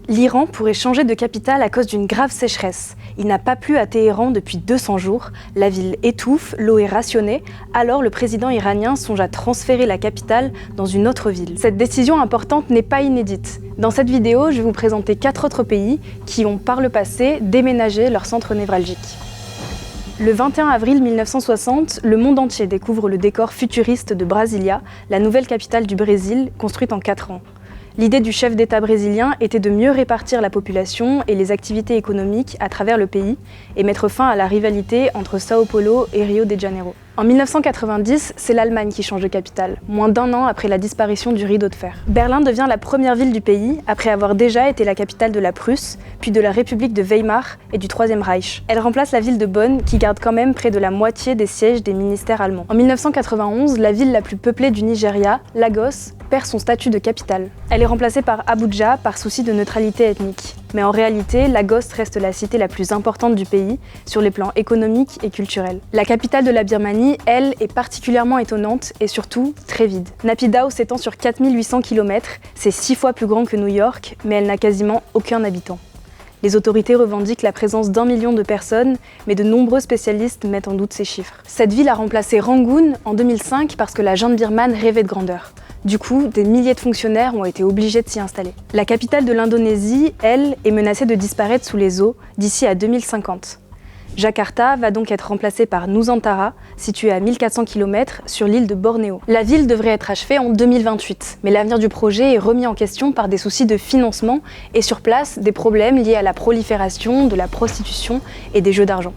L'Iran pourrait changer de capitale à cause d'une grave sécheresse. Il n'a pas plu à Téhéran depuis 200 jours, la ville étouffe, l'eau est rationnée, alors le président iranien songe à transférer la capitale dans une autre ville. Cette décision importante n'est pas inédite. Dans cette vidéo, je vais vous présenter 4 autres pays qui ont par le passé déménagé leur centre névralgique. Le 21 avril 1960, le monde entier découvre le décor futuriste de Brasilia, la nouvelle capitale du Brésil, construite en 4 ans. L'idée du chef d'État brésilien était de mieux répartir la population et les activités économiques à travers le pays et mettre fin à la rivalité entre Sao Paulo et Rio de Janeiro. En 1990, c'est l'Allemagne qui change de capitale, moins d'1 an après la disparition du rideau de fer. Berlin devient la première ville du pays, après avoir déjà été la capitale de la Prusse, puis de la République de Weimar et du Troisième Reich. Elle remplace la ville de Bonn, qui garde quand même près de la moitié des sièges des ministères allemands. En 1991, la ville la plus peuplée du Nigeria, Lagos, perd son statut de capitale. Elle est remplacée par Abuja par souci de neutralité ethnique. Mais en réalité, Lagos reste la cité la plus importante du pays, sur les plans économiques et culturels. La capitale de la Birmanie, elle, est particulièrement étonnante et surtout très vide. Naypyidaw s'étend sur 4800 km, c'est 6 fois plus grand que New York, mais elle n'a quasiment aucun habitant. Les autorités revendiquent la présence d'1 million de personnes, mais de nombreux spécialistes mettent en doute ces chiffres. Cette ville a remplacé Rangoon en 2005 parce que la junte birmane rêvait de grandeur. Du coup, des milliers de fonctionnaires ont été obligés de s'y installer. La capitale de l'Indonésie, elle, est menacée de disparaître sous les eaux d'ici à 2050. Jakarta va donc être remplacée par Nusantara, située à 1400 km sur l'île de Bornéo. La ville devrait être achevée en 2028, mais l'avenir du projet est remis en question par des soucis de financement et sur place, des problèmes liés à la prolifération de la prostitution et des jeux d'argent.